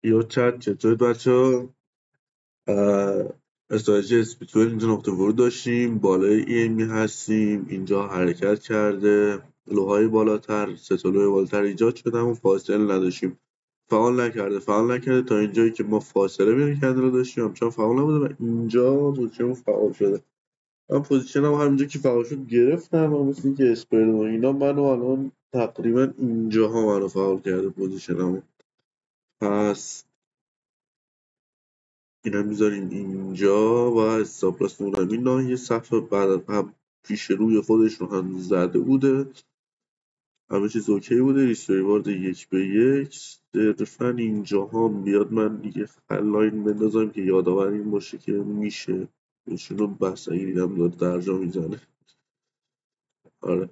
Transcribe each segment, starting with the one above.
یا چت چطور بچه ها؟ استراتژی اسپیتول اینجا نقطه ورود داشتیم، بالای ایمی هستیم، اینجا حرکت کرده، لوهای بالاتر، ستالوهای بالاتر ایجاد شده و فاصله نداشتیم. فعال نکرده تا اینجایی که ما فاصله بین کندل داشتیم، همچنان فعال نبوده و اینجا پوزیشن فعال شده. من پوزیشنم همینجا که فعال شد گرفتم و مثل اینکه اسپرد و اینا منو الان تقریبا اینجاها منو فعال کرده پوزیشنمو. پس اینا میذاریم اینجا و استاپلاس میمونم اینا. یه صفحه بعد هم پیش روی خودش رو هم زده بوده، همه چیز اوکی بوده. ریستوری وارد 1-1 صرفا اینجا هم بیاد من دیگه لاین بندازم که یادآور این باشه که میشه رو بس اگه دیدم داره درجا میزنه. آره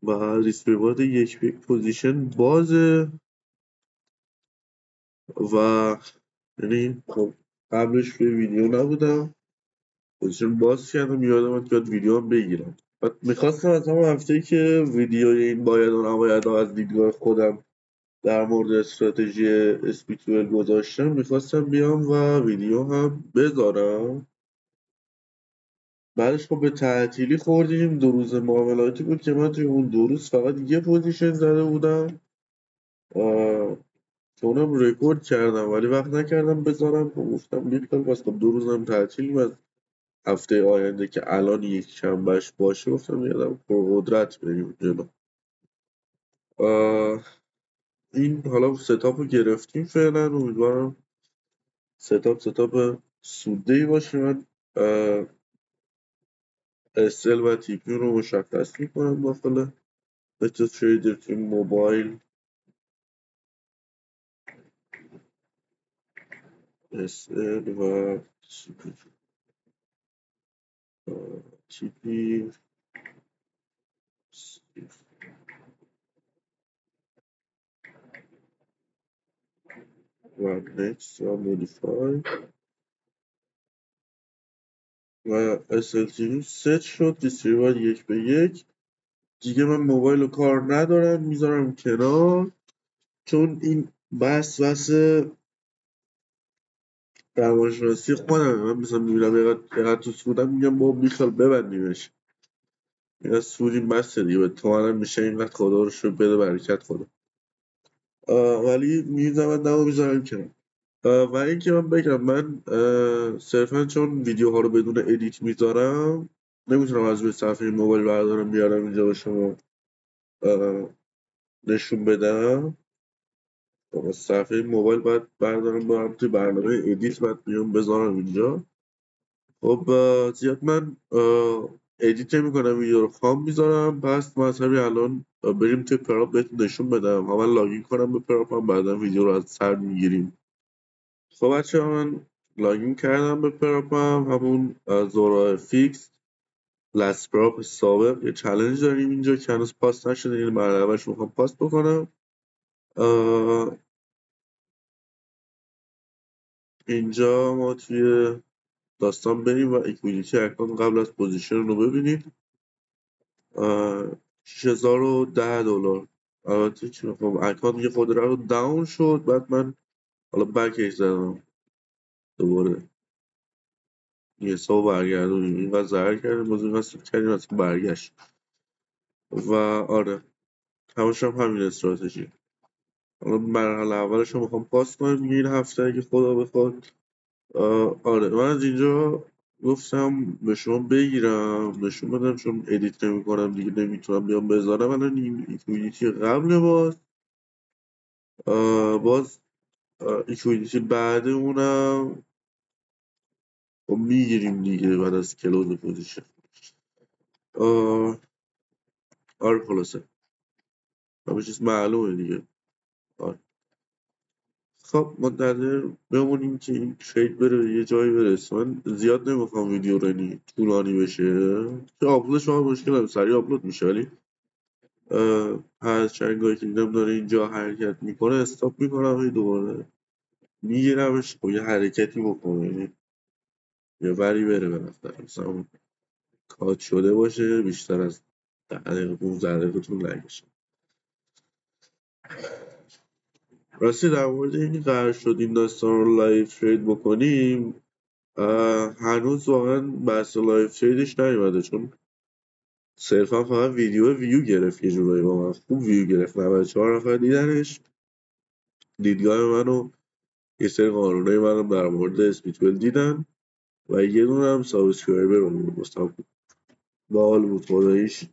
و ریستوری وارد 1-1 پوزیشن بازه و یعنی خب قبلش که ویدیو نبودم پوزیشن باز کردم، یادم که ویدیو هم بگیرم. میخواستم از همون هفته‌ای که ویدیوی این باید و نباید از دیدگاه خودم در مورد استراتژی اسپیتول گذاشتم میخواستم بیام و ویدیو هم بذارم. بعدش خب به تعطیلی خوردیم، 2 روز معاملاتی بود که من توی اون 2 روز فقط یه پوزیشن زده بودم که اونم رکورد کردم ولی وقت نکردم بذارم. گفتم بیکار بس خب 2 روزم تعطیلیم، از هفته آینده که الان یک شنبهش باشه گفتم یادم پرقدرت بریم جلو. این حالا ستاپ رو گرفتیم فعلا، امیدوارم ستاپ سوده‌ای باشه. من SL و TP رو مشخص میکنم داخل متا تریدر توی موبایل. SL و TP و نکست و مودیفای و SLTV ست شد. دیستریباید 1-1 دیگه. من موبایل رو کار ندارم میذارم کنار، چون این بس روانشناسی خودم. من مثلا میبینم یقدر تو سودم میگم با بیخال ببندیمش، این از سودیم بسته دیگه، به تو منم میشه اینقدر خدا رو شکر بده برکت خدا. ولی میزنم و میذارم کنار. و اینکه من بگم من صرفا چون ویدیوها رو بدون ادیت میذارم نمیتونم از روی صفحه موبایل بردارم بیارم اینجا به شما نشون بدم. خب از صفحه موبایل باید بردارم برم توی برنامه ادیت، باید بیام بذارم اینجا. خب زیاد من ادیت نمی‌کنم، ویدیو رو خام میذارم. پس مذهبی الان بریم توی پراپ بهتون نشون بدم. من لاگین کنم به پراپم، بعدا ویدیو رو از سر میگیریم. خب بچه من لاگین کردم به پراپم، همون زورا فیکس لست پراپ سابق. یه چالش داریم اینجا که هنوز پاس نشده، این مرحله‌اش میخوام پاس بکنم. اینجا ما توی داستان بریم و اکویلیتی اکانت قبل از پوزیشن رو ببینید. $6010. البته چی میخوام اکانت یه خود رو داون شد، بعد من حالا بکش زدم دوباره یه حساب برگردونیم. اینقدر ضرر کردیم باز اینقدر سود کردیم از برگشت. و آره همش هم همین استراتژی. حالا مرحله اولش رو میخوام پاس کنم این هفته اگه خدا بخواد. آره من از اینجا گفتم به شما بگیرم نشون بدم، چون ادیت نمی کنم دیگه نمیتونم بیام بذارم. الان این ایکویلیتی قبل باز ایکویلیتی بعد اونم خب میگیریم دیگه بعد از کلوز پوزیشن. آره خلاصه همه چیز معلومه دیگه. آره. خب منتظر بمونیم که این ترید بره به یه جایی برسه. من زیاد نمیخوام ویدیو رنی طولانی بشه، که آپلودش واقعا مشکل هم سریع آپلود میشه، ولی هر چنگایی که دیدم داره اینجا حرکت میکنه استاپ میکنم هی دوباره میگیرمش. خب یه حرکتی بکنه، یعنی یه وری بره به نفتر مثلا کات شده باشه بیشتر از 10 دقیقه 15 دقیقه طول نکشه. راستی در مورد اینکه قرار شد این داستان رو لایو ترید بکنیم، هنوز واقعا بحث لایو تریدش نیومده، چون صرفا فقط ویو گرفت. یه جورایی با من خوب ویو گرفت، 94 نفر دیدنش. دیدگاه منو یه سری قانونای منم در مورد اسپیتول دیدن و یه دونه هم سابسکرایبر رو بود. مستم باحال بود خداییش،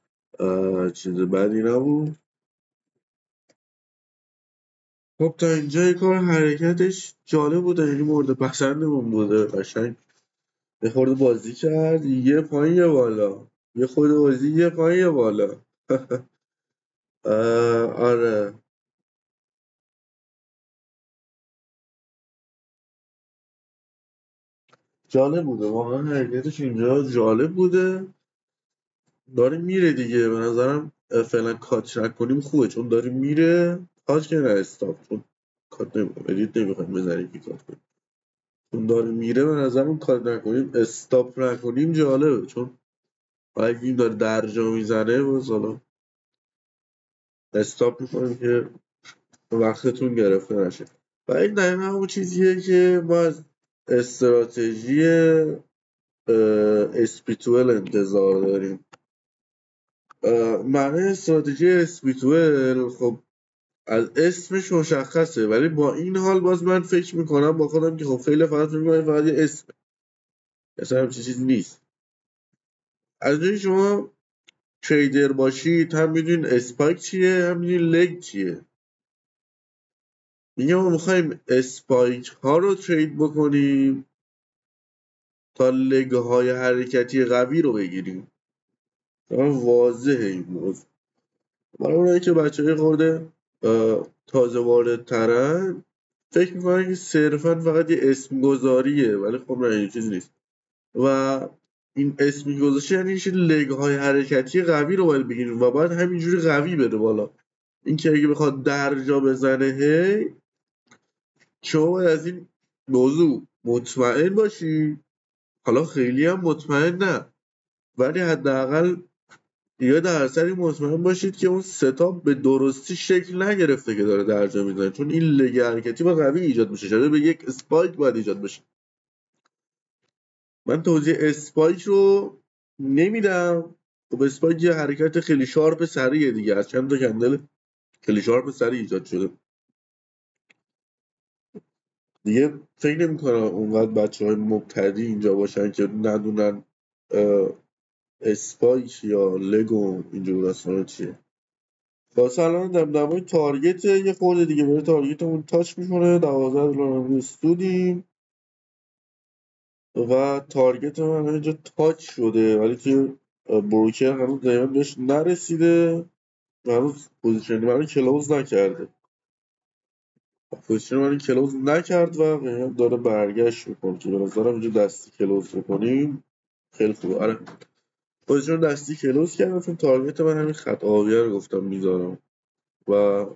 چیز بدی نبود. خب تا اینجای کار حرکتش جالب بوده، یعنی مورد پسندمون بوده. قشنگ یه خورده بازی کرد، یه پایین یه بالا، یه خورده بازی یه پایین یه بالا. آره جالب بوده واقعا، حرکتش اینجا جالب بوده. داره میره دیگه به نظرم. فعلا کات نکنیم خوبه، چون داره میره. کات که نه، استاپ، چون کات نمیکنم، ادیت نمیخوایم بزنیم که کات کنیم. چون داره میره به نظرم کات نکنیم، استاپ نکنیم جالبه، چون اگه این داره درجا میزنه باز حالا استاپ میکنیم که وقتتون گرفته نشه. و این دقیقا همون چیزیه که ما از استراتژی اسپیتوال انتظار داریم. معنی استراتژی اسپیتوال خب از اسمش مشخصه، ولی با این حال باز من فکر میکنم با خودم که خب خیلی فقط میکنم فقط یه اسم، اصلا همچین چیزی نیست. از جایی شما تریدر باشید هم میدونین اسپایک چیه هم میدونین لگ چیه. میگه ما میخوایم اسپایک ها رو ترید بکنیم تا لگ های حرکتی قوی رو بگیریم. واضحه این موضوع برای اونایی که بچه های خورده تازه وارد ترن، فکر میکنن که صرفا فقط یه اسم گذاریه، ولی خب نه، این چیز نیست. و این اسمی گذاشته یعنی اینکه لگ های حرکتی قوی رو باید بگیریم و باید همینجوری قوی بره بالا. این که اگه بخواد درجا بزنه هی، شما باید از این موضوع مطمئن باشی. حالا خیلی هم مطمئن نه، ولی حداقل یه درصدی مطمئن باشید که اون ستاپ به درستی شکل نگرفته که داره درجا میزنه، چون این لگ حرکتی با قوی ایجاد میشه، شده به یک اسپایک باید ایجاد بشه. من توضیح اسپایک رو نمیدم. خب اسپایک یه حرکت خیلی شارپ سریعه دیگه، از چند تا کندل خیلی شارپ سریع ایجاد شده دیگه. فکر نمی‌کنم اونقدر بچه‌های مبتدی اینجا باشن که ندونن اسپایک یا لگو اینجور داستانا چیه. واسه الان دمدمای تارگت یه خورده دیگه برای تارگتمون تاچ میکنه. $12 استودیم و تارگت من اینجا تاچ شده، ولی که بروکر هنوز دقیقا بهش نرسیده، هنوز پوزیشن من کلوز نکرده. پوزیشن من کلوز نکرد و قیمت داره برگشت میکنه که به نظرم اینجا دستی کلوز بکنیم خیلی خوبه. آره پوزیشن دستی کلوز کردم، چون تارگت من همین خط آبیه رو گفتم میذارم و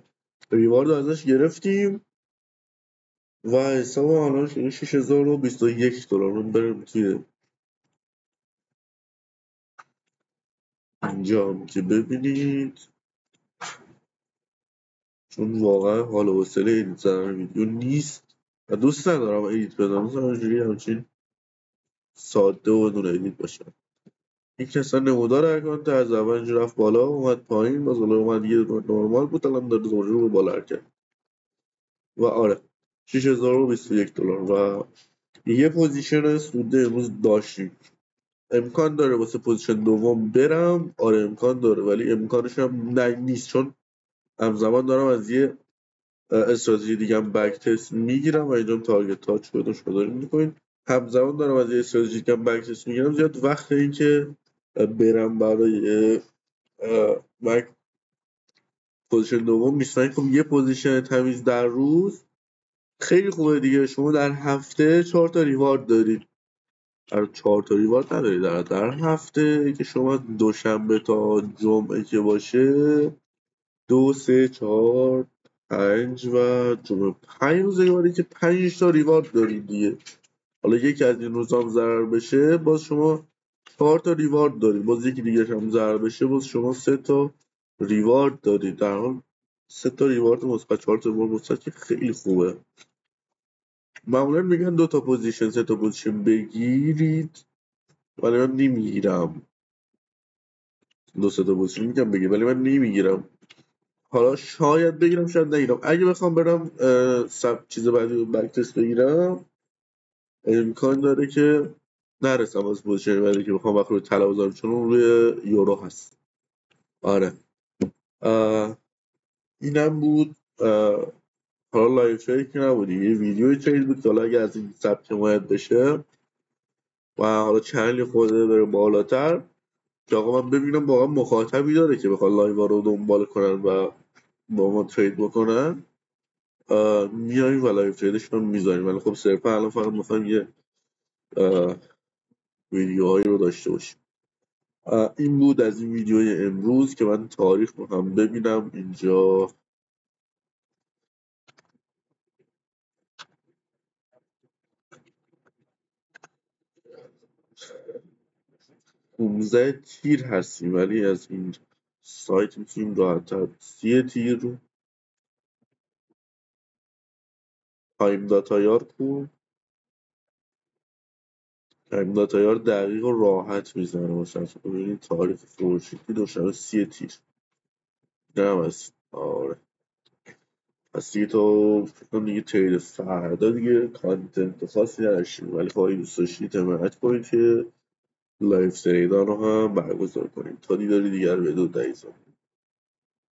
ریوارد ازش گرفتیم و حساب الان شده $6021. من بریم توی اینجا که ببینید، چون واقعا حال و حوصله ایدیت زدن ویدیو نیست و دوست ندارم ایدیت بدم، مثلا اینجوری همچین ساده و بدون ایدیت باشه. این که اصلا نمودار اکانت از اول اینجا رفت بالا اومد پایین، باز بالا اومد یه نورمال بود، الان داره دوباره رو بالا کرد و آره $6021 و یه پوزیشن سوده امروز داشتیم. امکان داره واسه پوزیشن دوم برم، آره امکان داره، ولی امکانش هم نیست، چون همزمان دارم از یه استراتژی دیگه هم بک تست میگیرم و اینجا تارگت تاچ شده داریم میکنین. همزمان دارم از یه استراتژی دیگه هم بک تست میگیرم، زیاد وقت این که برم برای بک پوزیشن دوم نیست. خب یه پوزیشن تمیز در روز خیلی خوبه دیگه. شما در هفته 4 تا ریوارد دارید، 4 تا ریوارد ندارید در هفته که شما دوشنبه تا جمعه که باشه 2 3 4 5 و جمعه 5 روز ریواری که 5 تا ریوارد دارید دیگه. حالا یکی از این روزا هم ضرر بشه باز شما 4 تا ریوارد دارید، باز یکی دیگه هم ضرر بشه باز شما 3 تا ریوارد دارید. در حال 3 تا ریوارد مثبت 4 تا ریوارد مثبت که خیلی خوبه. معمولا میگن 2 تا پوزیشن 3 تا پوزیشن بگیرید ولی من نمیگیرم. 2 تا پوزیشن میگم بگیر ولی من نمیگیرم. حالا شاید بگیرم شاید نگیرم. اگه بخوام برم چیز بعدی بک تست بگیرم امکان داره که نرسم از پوزیشن بعدی که بخوام وقت روی طلا بذارم چون اون روی یورو هست. آره اینم بود. حالا لایو ترید که نبودی یه ویدیوی ترید بود که حالا اگه از این سبک حمایت بشه و حالا چنلی خورده بره بالاتر که آقا من ببینم واقعا مخاطبی داره که بخواد لایو رو دنبال کنن و با ما ترید بکنن میاییم و لایو تریدشون رو میذاریم. ولی خب صرفا الان فقط میخوایم یه ویدیوهایی رو داشته باشیم. این بود از این ویدیوی امروز که من تاریخ میخوام ببینم اینجا 15 تیر هستیم ولی از این سایت میتونیم راحت‌تر 30 تیر رو تایم داتایار کو تایم داتایار دقیق و راحت میزنه مثلا ببینید تاریخ فروشی دوشنبه 30 تیر نه از آره پس دیگه تا فکر کنم دیگه ترید فردا دیگه کانتنت خاصی نداشتیم ولی خب اگه دوست داشتید حمایت کنید که لایو تریدان رو هم برگزار کنیم تا دیداری دیگر بدون